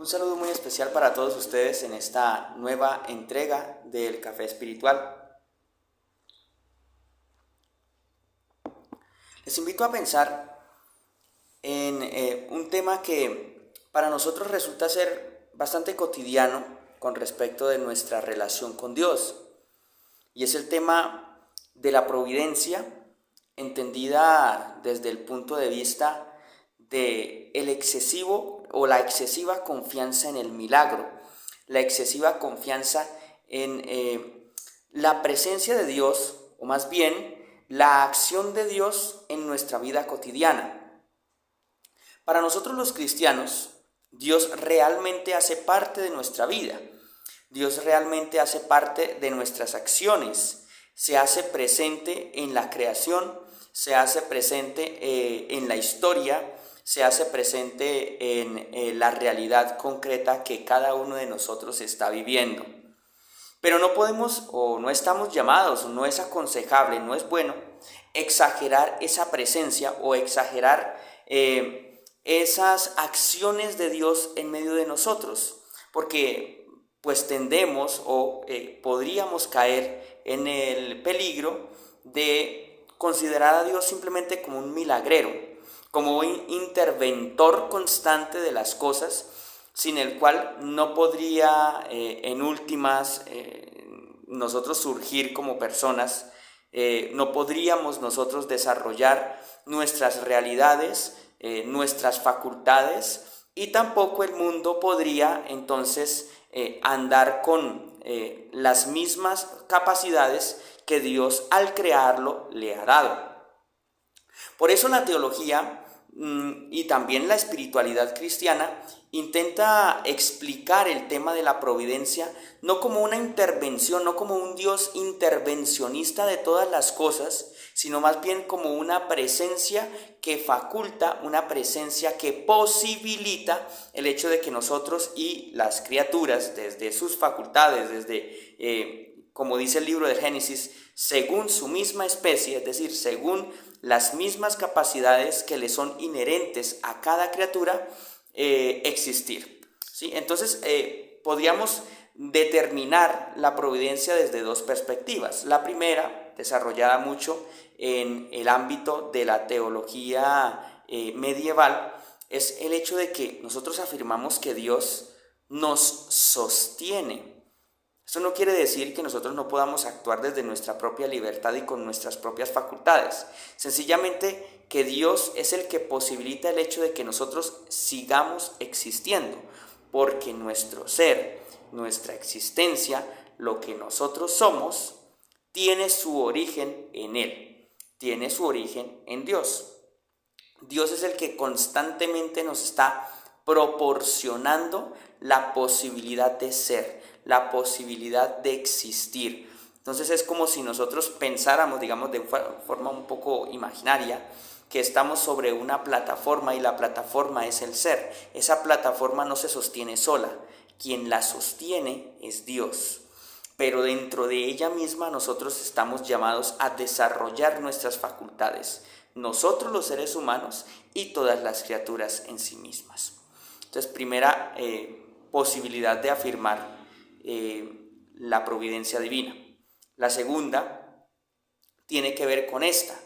Un saludo muy especial para todos ustedes en esta nueva entrega del Café Espiritual. Les invito a pensar en un tema que para nosotros resulta ser bastante cotidiano con respecto de nuestra relación con Dios. Y es el tema de la providencia, entendida desde el punto de vista de el excesivo o la excesiva confianza en el milagro, la excesiva confianza en la presencia de Dios, o más bien la acción de Dios en nuestra vida cotidiana. Para nosotros los cristianos, Dios realmente hace parte de nuestra vida. Dios realmente hace parte de nuestras acciones, se hace presente en la creación, se hace presente en la historia, se hace presente en la realidad concreta que cada uno de nosotros está viviendo. Pero no podemos o no estamos llamados, no es aconsejable, no es bueno exagerar esa presencia o exagerar esas acciones de Dios en medio de nosotros, porque pues tendemos o podríamos caer en el peligro de considerar a Dios simplemente como un milagrero, como un interventor constante de las cosas, sin el cual no podría en últimas nosotros surgir como personas, no podríamos nosotros desarrollar nuestras realidades, nuestras facultades, y tampoco el mundo podría entonces andar con las mismas capacidades que Dios al crearlo le ha dado. Por eso la teología y también la espiritualidad cristiana intenta explicar el tema de la providencia no como una intervención, no como un Dios intervencionista de todas las cosas, sino más bien como una presencia que faculta, una presencia que posibilita el hecho de que nosotros y las criaturas, desde sus facultades, desde, como dice el libro de Génesis, según su misma especie, es decir, según las mismas capacidades que le son inherentes a cada criatura, existir. ¿Sí? Entonces, podríamos determinar la providencia desde dos perspectivas. La primera, desarrollada mucho en el ámbito de la teología medieval, es el hecho de que nosotros afirmamos que Dios nos sostiene. Eso no quiere decir que nosotros no podamos actuar desde nuestra propia libertad y con nuestras propias facultades. Sencillamente que Dios es el que posibilita el hecho de que nosotros sigamos existiendo, porque nuestro ser, nuestra existencia, lo que nosotros somos, tiene su origen en Él, tiene su origen en Dios. Dios es el que constantemente nos está proporcionando la posibilidad de ser, la posibilidad de existir. Entonces es como si nosotros pensáramos, digamos, de forma un poco imaginaria, que estamos sobre una plataforma y la plataforma es el ser. Esa plataforma no se sostiene sola, quien la sostiene es Dios. Pero dentro de ella misma nosotros estamos llamados a desarrollar nuestras facultades, nosotros los seres humanos y todas las criaturas en sí mismas. Entonces, primera posibilidad de afirmar la providencia divina. La segunda tiene que ver con esta,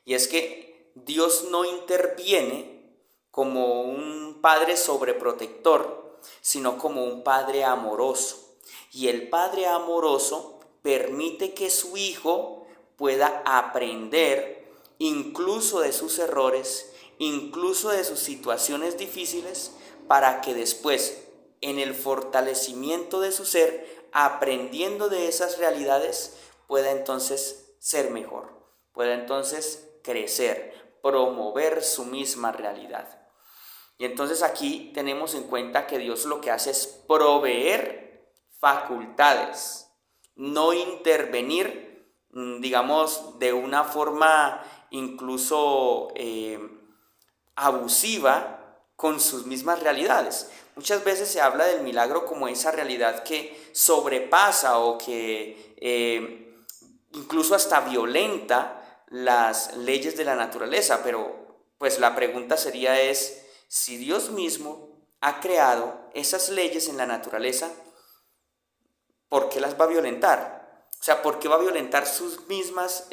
y es que Dios no interviene como un padre sobreprotector, sino como un padre amoroso. Y el padre amoroso permite que su hijo pueda aprender incluso de sus errores, incluso de sus situaciones difíciles, para que después, en el fortalecimiento de su ser, aprendiendo de esas realidades, pueda entonces ser mejor, pueda entonces crecer, promover su misma realidad. Y entonces aquí tenemos en cuenta que Dios lo que hace es proveer facultades, no intervenir, digamos, de una forma incluso abusiva con sus mismas realidades. Muchas veces se habla del milagro como esa realidad que sobrepasa o que incluso hasta violenta las leyes de la naturaleza, pero pues la pregunta sería si Dios mismo ha creado esas leyes en la naturaleza, ¿por qué las va a violentar? O sea, ¿por qué va a violentar sus mismas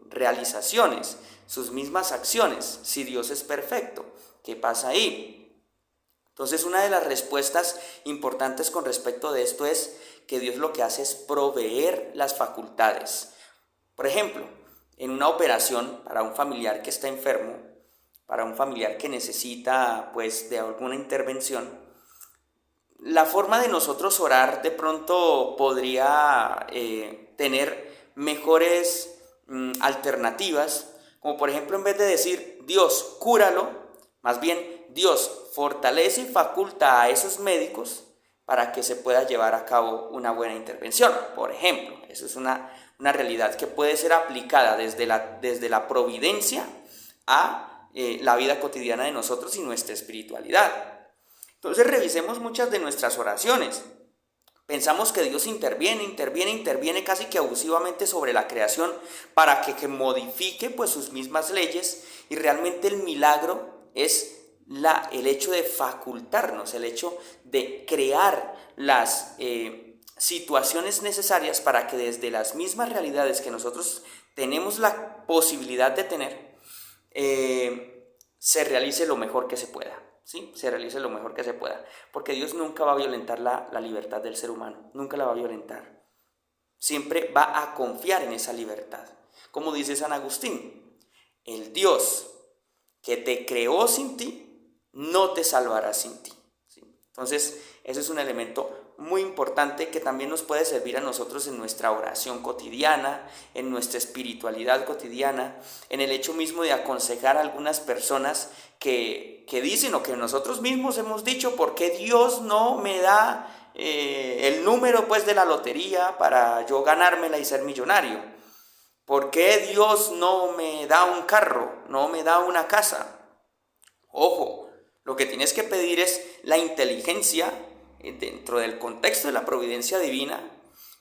realizaciones, sus mismas acciones, si Dios es perfecto? ¿Qué pasa ahí? Entonces, una de las respuestas importantes con respecto de esto es que Dios lo que hace es proveer las facultades. Por ejemplo, en una operación para un familiar que está enfermo, para un familiar que necesita pues de alguna intervención, la forma de nosotros orar de pronto podría tener mejores alternativas, como por ejemplo en vez de decir Dios cúralo, más bien Dios fortalece y faculta a esos médicos para que se pueda llevar a cabo una buena intervención. Por ejemplo, eso es una realidad que puede ser aplicada desde la providencia a la vida cotidiana de nosotros y nuestra espiritualidad. Entonces revisemos muchas de nuestras oraciones. Pensamos que Dios interviene casi que abusivamente sobre la creación para que modifique pues sus mismas leyes, y realmente el milagro es el hecho de facultarnos, el hecho de crear las situaciones necesarias para que desde las mismas realidades que nosotros tenemos la posibilidad de tener, se realice lo mejor que se pueda. ¿Sí? Se realice lo mejor que se pueda, porque Dios nunca va a violentar la libertad del ser humano, nunca la va a violentar, siempre va a confiar en esa libertad. Como dice San Agustín, el Dios que te creó sin ti, no te salvará sin ti. ¿Sí? Entonces, ese es un elemento muy importante que también nos puede servir a nosotros en nuestra oración cotidiana, en nuestra espiritualidad cotidiana, en el hecho mismo de aconsejar a algunas personas que dicen, o que nosotros mismos hemos dicho, ¿por qué Dios no me da el número pues de la lotería para yo ganármela y ser millonario? ¿Por qué Dios no me da un carro, no me da una casa? Ojo, lo que tienes que pedir es la inteligencia dentro del contexto de la providencia divina,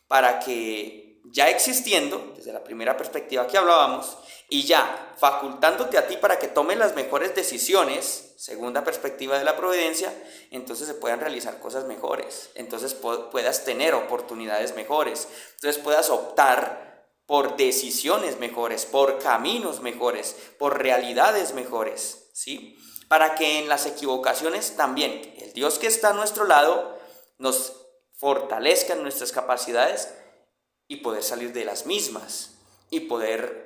para que ya existiendo, desde la primera perspectiva que hablábamos, y ya facultándote a ti para que tomes las mejores decisiones, segunda perspectiva de la providencia, entonces se puedan realizar cosas mejores, entonces puedas tener oportunidades mejores, entonces puedas optar por decisiones mejores, por caminos mejores, por realidades mejores, ¿sí? Para que en las equivocaciones también el Dios que está a nuestro lado nos fortalezca en nuestras capacidades y poder salir de las mismas, y poder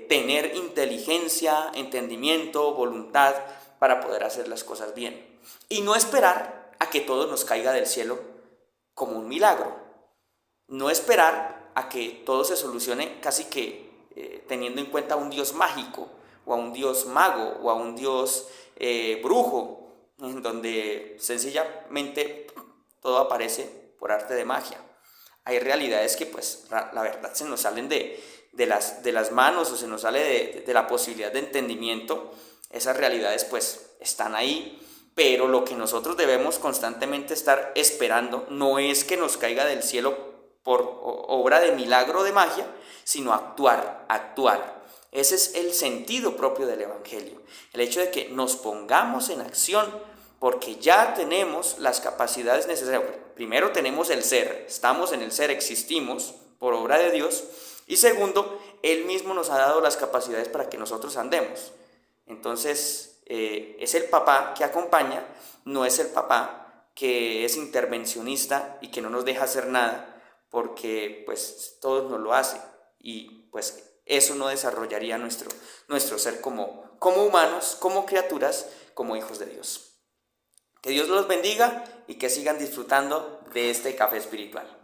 tener inteligencia, entendimiento, voluntad para poder hacer las cosas bien. Y no esperar a que todo nos caiga del cielo como un milagro. No esperar a que todo se solucione casi que teniendo en cuenta a un Dios mágico, o a un Dios mago, o a un Dios brujo, en donde sencillamente todo aparece por arte de magia. Hay realidades que pues la verdad se nos salen de las manos, o se nos sale de la posibilidad de entendimiento. Esas realidades pues están ahí, pero lo que nosotros debemos constantemente estar esperando no es que nos caiga del cielo por obra de milagro o de magia, sino actuar. Ese es el sentido propio del Evangelio, el hecho de que nos pongamos en acción, porque ya tenemos las capacidades necesarias. Primero tenemos el ser, estamos en el ser, existimos por obra de Dios, y segundo, Él mismo nos ha dado las capacidades para que nosotros andemos. Entonces, es el papá que acompaña, no es el papá que es intervencionista y que no nos deja hacer nada, porque pues todos nos lo hace, y pues eso no desarrollaría nuestro ser como humanos, como criaturas, como hijos de Dios. Que Dios los bendiga y que sigan disfrutando de este café espiritual.